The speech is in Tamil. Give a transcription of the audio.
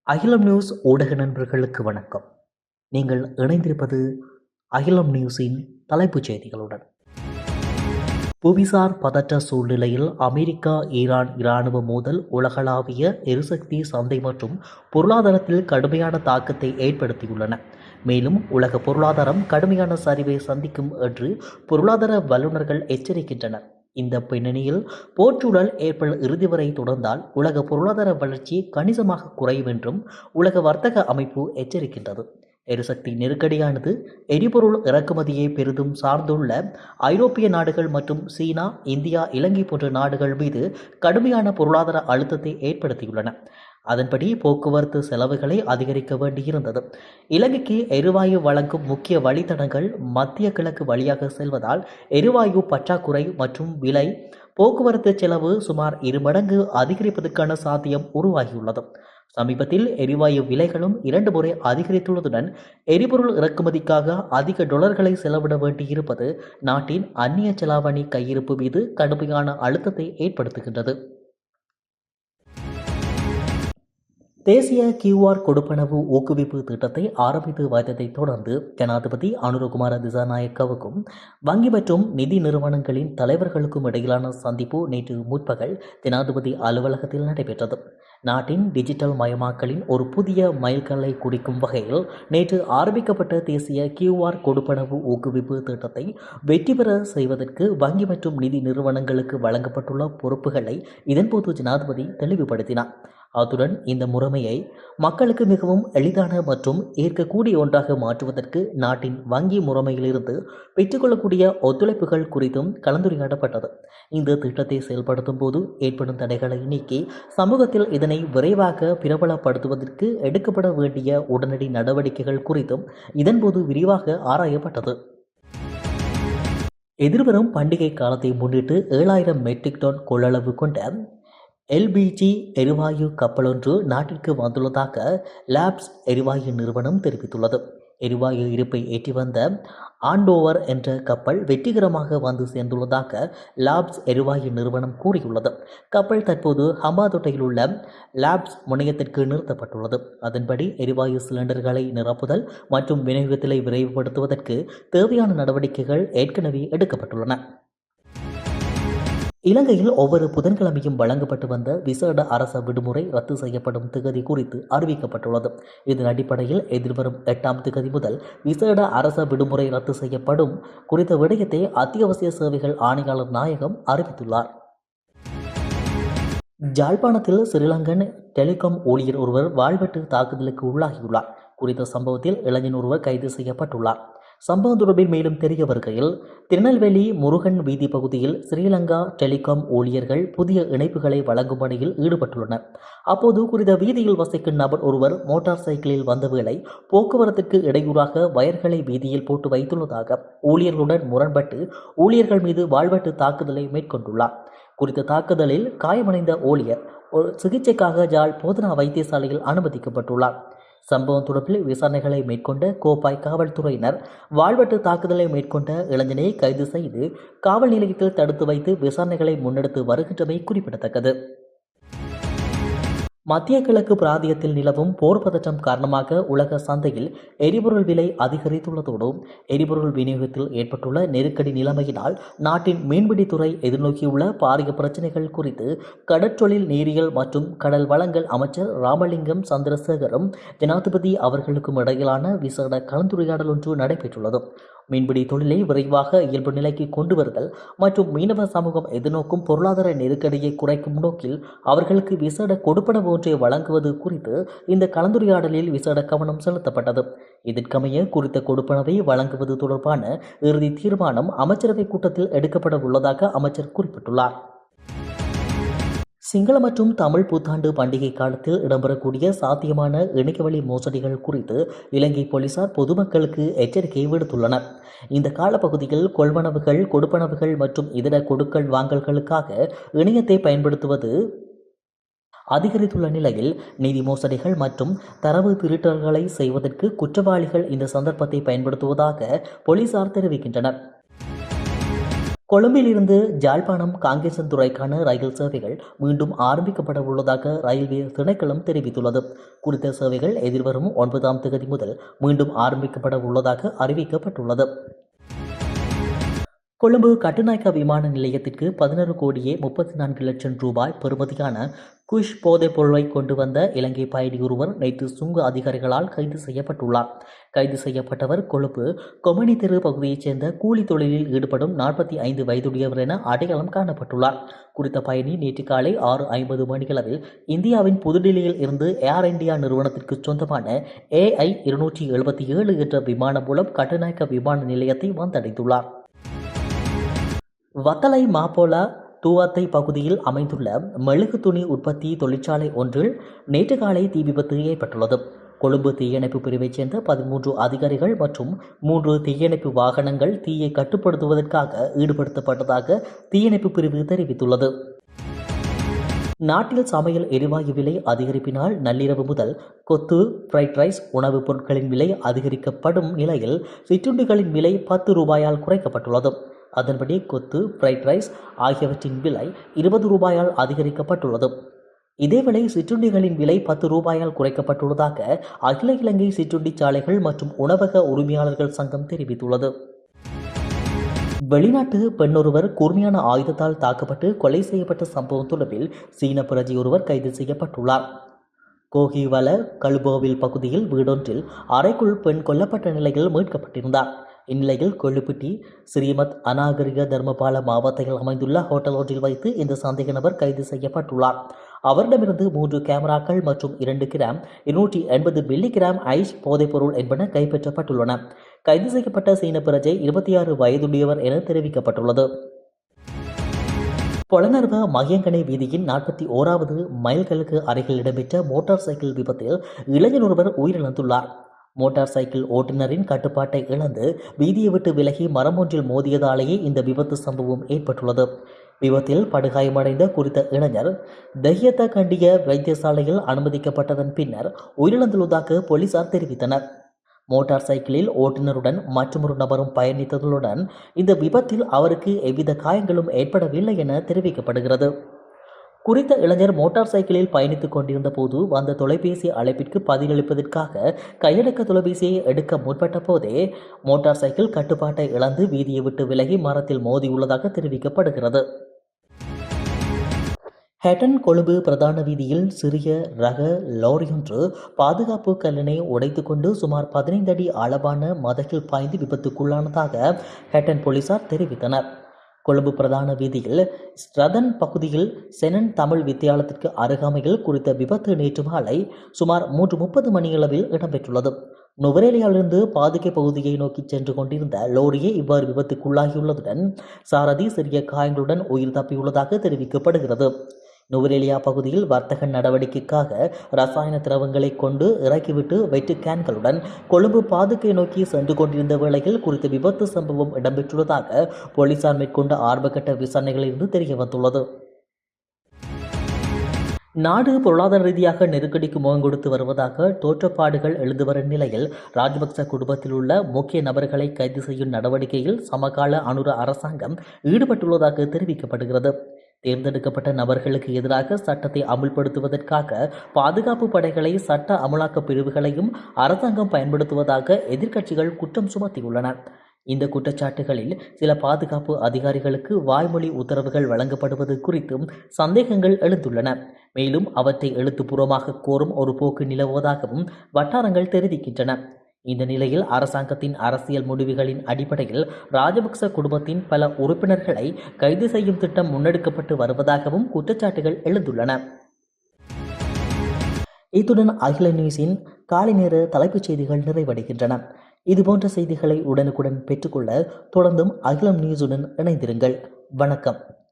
அகிலம் நியூஸ் ஊடக நண்பர்களுக்கு வணக்கம். நீங்கள் இணைந்திருப்பது அகிலம் நியூஸின் தலைப்புச் செய்திகளுடன். புவிசார் பதற்ற சூழ்நிலையில் அமெரிக்கா ஈரான் இராணுவ மோதல் உலகளாவிய எரிசக்தி சந்தை மற்றும் பொருளாதாரத்தில் கடுமையான தாக்கத்தை ஏற்படுத்தியுள்ளன. மேலும் உலக பொருளாதாரம் கடுமையான சரிவை சந்திக்கும் என்று பொருளாதார வல்லுநர்கள் எச்சரிக்கின்றனர். இந்த பின்னணியில் போர்ச்சூழல் ஏப்ரல் இறுதி வரை தொடர்ந்தால் உலக பொருளாதார வளர்ச்சி கணிசமாக குறையும் என்றும் உலக வர்த்தக அமைப்பு எச்சரிக்கின்றது. எரிசக்தி நெருக்கடியானது எரிபொருள் இறக்குமதியை பெரிதும் சார்ந்துள்ள ஐரோப்பிய நாடுகள் மற்றும் சீனா, இந்தியா, இலங்கை போன்ற நாடுகள் மீது கடுமையான பொருளாதார அழுத்தத்தை ஏற்படுத்தியுள்ளன. அதன்படி போக்குவரத்து செலவுகளை அதிகரிக்க வேண்டியிருந்தது. இலங்கைக்கு எரிவாயு வழங்கும் முக்கிய வழித்தடங்கள் மத்திய கிழக்கு வழியாக செல்வதால் எரிவாயு பற்றாக்குறை மற்றும் விலை போக்குவரத்து செலவு சுமார் 2 மடங்கு அதிகரிப்பதற்கான சாத்தியம் உருவாகியுள்ளது. சமீபத்தில் எரிவாயு விலைகளும் 2 முறை அதிகரித்துள்ளதுடன் எரிபொருள் இறக்குமதிக்காக அதிக டாலர்களை செலவிட வேண்டியிருப்பது நாட்டின் அந்நிய செலாவணி கையிருப்பு மீது கடுமையான அழுத்தத்தை ஏற்படுத்துகின்றது. தேசிய QR கொடுப்பனவு ஊக்குவிப்பு திட்டத்தை ஆரம்பித்து வைத்ததை தொடர்ந்து ஜனாதிபதி அனுரகுமார திசாநாயக்கவுக்கும் வங்கி மற்றும் நிதி நிறுவனங்களின் தலைவர்களுக்கும் இடையிலான சந்திப்பு நேற்று முற்பகல் ஜனாதிபதி அலுவலகத்தில் நடைபெற்றது. நாட்டின் டிஜிட்டல் மயமாக்கலின் ஒரு புதிய மைல்கல்லை குறிக்கும் வகையில் நேற்று ஆரம்பிக்கப்பட்ட தேசிய QR கொடுப்பனவு ஊக்குவிப்பு திட்டத்தை வெற்றி பெற செய்வதற்கு வங்கி மற்றும் நிதி நிறுவனங்களுக்கு வழங்கப்பட்டுள்ள பொறுப்புகளை இதன்போது ஜனாதிபதி தெளிவுபடுத்தினார். அத்துடன் இந்த முறைமையை மக்களுக்கு மிகவும் எளிதான மற்றும் ஏற்கக்கூடிய ஒன்றாக மாற்றுவதற்கு நாட்டின் வங்கி முறைமையிலிருந்து பெற்றுக்கொள்ளக்கூடிய ஒத்துழைப்புகள் குறித்தும் கலந்துரையாடப்பட்டது. இந்த திட்டத்தை செயல்படுத்தும் போது ஏற்படும் தடைகளை நீக்கி சமூகத்தில் இதனை விரைவாக பிரபலப்படுத்துவதற்கு எடுக்கப்பட வேண்டிய உடனடி நடவடிக்கைகள் குறித்தும் இதன்போது விரிவாக ஆராயப்பட்டது. எதிர்வரும் பண்டிகை காலத்தை முன்னிட்டு 7000 மெட்ரிக் டன் கொள்ளளவு கொண்ட LPG எரிவாயு கப்பலொன்று நாட்டிற்கு வந்துள்ளதாக லாப்ஸ் எரிவாயு நிறுவனம் தெரிவித்துள்ளது. எரிவாயு இருப்பை ஏற்றி வந்த ஆண்டோவர் என்ற கப்பல் வெற்றிகரமாக வந்து சேர்ந்துள்ளதாக லாப்ஸ் எரிவாயு நிறுவனம் கூறியுள்ளது. கப்பல் தற்போது ஹம்பாந்தோட்டையில் உள்ள லாப்ஸ் முனையத்திற்கு நிறுத்தப்பட்டுள்ளது. அதன்படி எரிவாயு சிலிண்டர்களை நிரப்புதல் மற்றும் விநியோகத்தை விரைவுபடுத்துவதற்கு தேவையான நடவடிக்கைகள் ஏற்கனவே எடுக்கப்பட்டுள்ளன. இலங்கையில் ஒவ்வொரு புதன்கிழமையும் வழங்கப்பட்டு வந்த விசேட அரச விடுமுறை ரத்து செய்யப்படும் திகதி குறித்து அறிவிக்கப்பட்டுள்ளது. இதன் அடிப்படையில் எதிர்வரும் 8ஆம் திகதி முதல் விசேட அரச விடுமுறை ரத்து செய்யப்படும் குறித்த விடயத்தை அத்தியாவசிய சேவைகள் ஆணையாளர் நாயகம் அறிவித்துள்ளார். ஜாழ்ப்பாணத்தில் ஸ்ரீலங்கன் டெலிகாம் ஊழியர் ஒருவர் வாழ்வெட்டு தாக்குதலுக்கு உள்ளாகியுள்ளார். குறித்த சம்பவத்தில் இளைஞன் ஒருவர் கைது செய்யப்பட்டுள்ளார். சம்பவம் தொடர்பில் மேலும் தெரிய வருகையில் திருநெல்வேலி முருகன் வீதி பகுதியில் ஸ்ரீலங்கா டெலிகாம் ஊழியர்கள் புதிய இணைப்புகளை வழங்கும் பணியில் ஈடுபட்டுள்ளனர். அப்போது குறித்த வீதியில் வசிக்கும் நபர் ஒருவர் மோட்டார் சைக்கிளில் வந்த வேளை போக்குவரத்துக்கு இடையூறாக வயர்களை வீதியில் போட்டு வைத்துள்ளதாக ஊழியர்களுடன் முரண்பட்டு ஊழியர்கள் மீது வாழ்வெட்டு தாக்குதலை மேற்கொண்டுள்ளார். குறித்த தாக்குதலில் காயமடைந்த ஊழியர் ஒரு சிகிச்சைக்காக ஜாழ் போதனா வைத்தியசாலையில் அனுமதிக்கப்பட்டுள்ளார். சம்பவம் தொடர்பில் விசாரணைகளை மேற்கொண்ட கோப்பாய் காவல்துறையினர் வாழ்வெட்டு தாக்குதலை மேற்கொண்ட இளைஞனை கைது செய்து காவல் நிலையத்தில் தடுத்து வைத்து விசாரணைகளை முன்னெடுத்து வருகின்றமை குறிப்பிடத்தக்கது. மத்திய கிழக்கு பிராந்தியத்தில் நிலவும் போர் பதற்றம் காரணமாக உலக சந்தையில் எரிபொருள் விலை அதிகரித்துள்ளதோடு எரிபொருள் விநியோகத்தில் ஏற்பட்டுள்ள நெருக்கடி நிலைமையினால் நாட்டின் மீன்பிடித்துறை எதிர்நோக்கியுள்ள பாரிய பிரச்சினைகள் குறித்து கடற்றொழில், நீரியல் மற்றும் கடல் வளங்கள் அமைச்சர் ராமலிங்கம் சந்திரசேகரும் ஜனாதிபதி அவர்களுக்கும் இடையிலான விசேட கலந்துரையாடல் ஒன்று நடைபெற்றுள்ளது. மீன்பிடி தொழிலை விரைவாக இயல்பு நிலைக்கு கொண்டு வருதல் மற்றும் மீனவ சமூகம் எதிர்நோக்கும் பொருளாதார நெருக்கடியை குறைக்கும் நோக்கில் அவர்களுக்கு விசேட கொடுப்பனவு ஒன்றை வழங்குவது குறித்து இந்த கலந்துரையாடலில் விசேட கவனம் செலுத்தப்பட்டது. இதற்கமைய குறித்த கொடுப்பனவை வழங்குவது தொடர்பான இறுதி தீர்மானம் அமைச்சரவை கூட்டத்தில் எடுக்கப்பட உள்ளதாக அமைச்சர் குறிப்பிட்டுள்ளார். சிங்கள மற்றும் தமிழ் புத்தாண்டு பண்டிகை காலத்தில் இடம்பெறக்கூடிய சாத்தியமான இணையவழி மோசடிகள் குறித்து இலங்கை போலீசார் பொதுமக்களுக்கு எச்சரிக்கை விடுத்துள்ளனர். இந்த காலப்பகுதியில் கொள்வனவுகள், கொடுப்பனவுகள் மற்றும் இதர கொடுக்கல் வாங்கல்களுக்காக இணையத்தை பயன்படுத்துவது அதிகரித்துள்ள நிலையில் நிதி மோசடிகள் மற்றும் தரவு திருட்டல்களை செய்வதற்கு குற்றவாளிகள் இந்த சந்தர்ப்பத்தை பயன்படுத்துவதாக போலீசார் தெரிவிக்கின்றனர். கொழும்பிலிருந்து ஜாழ்ப்பாணம் காங்கேசன்துறைக்கான ரயில் சேவைகள் மீண்டும் ஆரம்பிக்கப்பட உள்ளதாக ரயில்வே திணைக்களம் தெரிவித்துள்ளது. குறித்த சேவைகள் எதிர்வரும் 9ஆம் தேதி முதல் மீண்டும் ஆரம்பிக்கப்பட உள்ளதாக அறிவிக்கப்பட்டுள்ளது. கொழும்பு கட்டுநாயக்க விமான நிலையத்திற்கு 11 கோடியே 34 லட்சம் ரூபாய் பெறுமதியான குஷ் போதைப் பொருளை கொண்டு வந்த இலங்கை பயணி ஒருவர் நேற்று சுங்க அதிகாரிகளால் கைது செய்யப்பட்டுள்ளார். கைது செய்யப்பட்டவர் கொழும்பு கொமனி தெரு பகுதியைச் சேர்ந்த கூலி தொழிலில் ஈடுபடும் 45 வயதுடையவர் என அடையாளம் காணப்பட்டுள்ளார். குறித்த பயணி நேற்று காலை 6:50 மணியளவில் இந்தியாவின் புதுடில்லியில் இருந்து ஏர் இந்தியா நிறுவனத்திற்கு சொந்தமான AI 277 என்ற விமானம் மூலம் கட்டுநாயக்க விமான நிலையத்தை வந்தடைந்துள்ளார். வத்தளை மாப்போலா தூவாத்தை பகுதியில் அமைந்துள்ள மெழுகு துணி உற்பத்தி தொழிற்சாலை ஒன்றில் நேற்று காலை தீ விபத்து ஏற்பட்டுள்ளது. கொழும்பு தீயணைப்பு பிரிவைச் சேர்ந்த 13 அதிகாரிகள் மற்றும் 3 தீயணைப்பு வாகனங்கள் தீயை கட்டுப்படுத்துவதற்காக ஈடுபடுத்தப்பட்டதாக தீயணைப்பு பிரிவு தெரிவித்துள்ளது. நாட்டில் சமையல் எரிவாயு விலை அதிகரிப்பினால் நள்ளிரவு முதல் கொத்து, ஃப்ரைட் ரைஸ் உணவுப் பொருட்களின் விலை அதிகரிக்கப்படும் நிலையில் சிற்றுண்டிகளின் விலை 10 ரூபாயால் குறைக்கப்பட்டுள்ளது. அதன்படி கொத்து, ஃப்ரைட் ரைஸ் ஆகியவற்றின் விலை 20 ரூபாயால் அதிகரிக்கப்பட்டுள்ளது. இதேவேளை சிற்றுண்டிகளின் விலை 10 ரூபாயால் குறைக்கப்பட்டுள்ளதாக அகில இலங்கை சிற்றுண்டி சாலைகள் மற்றும் உணவக உரிமையாளர்கள் சங்கம் தெரிவித்துள்ளது. வெளிநாட்டு பெண்ணொருவர் கூர்மையான ஆயுதத்தால் தாக்கப்பட்டு கொலை செய்யப்பட்ட சம்பவம் தொடர்பில் சீன பிரஜை ஒருவர் கைது செய்யப்பட்டுள்ளார். கோகிவல கலுபோவில் பகுதியில் வீடொன்றில் அறைக்குள் பெண் கொல்லப்பட்ட நிலையில் மீட்கப்பட்டிருந்தார். இந்நிலையில் கொள்ளுப்பிட்டி ஸ்ரீமத் அநாகரிக தர்மபால மாவட்டத்தில் அமைந்துள்ள ஹோட்டல் ஒன்றில் வைத்து இந்த சந்தேக நபர் கைது செய்யப்பட்டுள்ளார். அவரிடமிருந்து 3 கேமராக்கள் மற்றும் 2 கிராம் 280 மில்லி கிராம் ஐஸ் போதைப்பொருள் என்பன கைப்பற்றப்பட்டுள்ளன. கைது செய்யப்பட்ட சீன பிரஜை 26 வயதுடையவர் என தெரிவிக்கப்பட்டுள்ளது. பொலனர்வ மகியங்கனை வீதியின் 41வது மைல்களுக்கு அருகில் இடம்பெற்ற மோட்டார் சைக்கிள் விபத்தில் இளைஞர் ஒருவர் உயிரிழந்துள்ளார். மோட்டார் சைக்கிள் ஓட்டுநரின் கட்டுப்பாட்டை இழந்து வீதியை விட்டு விலகி மரம் ஒன்றில் மோதியதாலேயே இந்த விபத்து சம்பவம் ஏற்பட்டுள்ளது. விபத்தில் படுகாயமடைந்த குறித்த இளைஞர் தஹியத்த கண்டிய வைத்தியசாலையில் அனுமதிக்கப்பட்டதன் பின்னர் உயிரிழந்துள்ளதாக போலீசார் தெரிவித்தனர். மோட்டார் சைக்கிளில் ஓட்டுநருடன் மற்றொரு நபரும் பயணித்ததுடன் இந்த விபத்தில் அவருக்கு எவ்வித காயங்களும் ஏற்படவில்லை என தெரிவிக்கப்படுகிறது. குறித்த இளைஞர் மோட்டார் சைக்கிளில் பயணித்துக் கொண்டிருந்த போது வந்த தொலைபேசி அழைப்பிற்கு பதிலளிப்பதற்காக கையடக்க தொலைபேசியை எடுக்க முற்பட்ட போதே மோட்டார் சைக்கிள் கட்டுப்பாட்டை இழந்து வீதியை விட்டு விலகி மரத்தில் மோதியுள்ளதாக தெரிவிக்கப்படுகிறது. ஹேட்டன் கொழும்பு பிரதான வீதியில் சிறிய ரக லோரியொன்று பாதுகாப்பு கல்லினை உடைத்துக்கொண்டு சுமார் 15 அடி அளவான மதகில் பாய்ந்து விபத்துக்குள்ளானதாக ஹேட்டன் போலீசார் தெரிவித்தனர். கொழும்பு பிரதான வீதியில் ஸ்ரதன் பகுதியில் செனன் தமிழ் வித்தியாலயத்திற்கு அருகாமையில் குறித்த விபத்து நேற்று மாலை சுமார் 3:30 மணியளவில் இடம்பெற்றுள்ளது. நுவரேலியாவிலிருந்து பாதுகை பகுதியை நோக்கி சென்று கொண்டிருந்த லோரியே இவ்வாறு விபத்துக்குள்ளாகியுள்ளதுடன் சாரதி சிறிய காயங்களுடன் உயிர் தப்பியுள்ளதாக தெரிவிக்கப்படுகிறது. நுவரேலியா பகுதியில் வர்த்தக நடவடிக்கைக்காக ரசாயன திரவங்களை கொண்டு இறக்கிவிட்டு வெற்று கேன்களுடன் கொழும்பு பாதுகை நோக்கி சென்று கொண்டிருந்த வேளையில் குறித்த விபத்து சம்பவம் இடம்பெற்றுள்ளதாக போலீசார் மேற்கொண்ட ஆரம்பகட்ட விசாரணைகளிலிருந்து தெரியவந்துள்ளது. நாடு பொருளாதார ரீதியாக நெருக்கடிக்கு முகம் கொடுத்து வருவதாக தோற்றப்பாடுகள் எழுந்து வரும் நிலையில் ராஜபக்ச குடும்பத்தில் உள்ள முக்கிய நபர்களை கைது செய்யும் நடவடிக்கையில் சமகால அனுர அரசாங்கம் ஈடுபட்டுள்ளதாக தெரிவிக்கப்படுகிறது. தேர்ந்தெடுக்கப்பட்ட நபர்களுக்கு எதிராக சட்டத்தை அமுல்படுத்துவதற்காக பாதுகாப்பு படைகளை சட்ட அமலாக்க பிரிவுகளையும் அரசாங்கம் பயன்படுத்துவதாக எதிர்க்கட்சிகள் குற்றம் சுமத்தியுள்ளன. இந்த குற்றச்சாட்டுகளில் சில பாதுகாப்பு அதிகாரிகளுக்கு வாய்மொழி உத்தரவுகள் வழங்கப்படுவது குறித்தும் சந்தேகங்கள் எழுந்துள்ளன. மேலும் அவற்றை எழுத்துப்பூர்வமாக கோரும் ஒரு போக்கு நிலவுவதாகவும் வட்டாரங்கள் தெரிவிக்கின்றன. இந்த நிலையில் அரசாங்கத்தின் அரசியல் முடிவுகளின் அடிப்படையில் ராஜபக்ச குடும்பத்தின் பல உறுப்பினர்களை கைது செய்யும் திட்டம் முன்னெடுக்கப்பட்டு வருவதாகவும் குற்றச்சாட்டுகள் எழுந்துள்ளன. இத்துடன் அகில நியூஸின் காலை நேர தலைப்புச் செய்திகள் நிறைவடைகின்றன. இதுபோன்ற செய்திகளை உடனுக்குடன் பெற்றுக்கொள்ள தொடர்ந்தும் அகிலம் நியூஸுடன் இணைந்திருங்கள். வணக்கம்.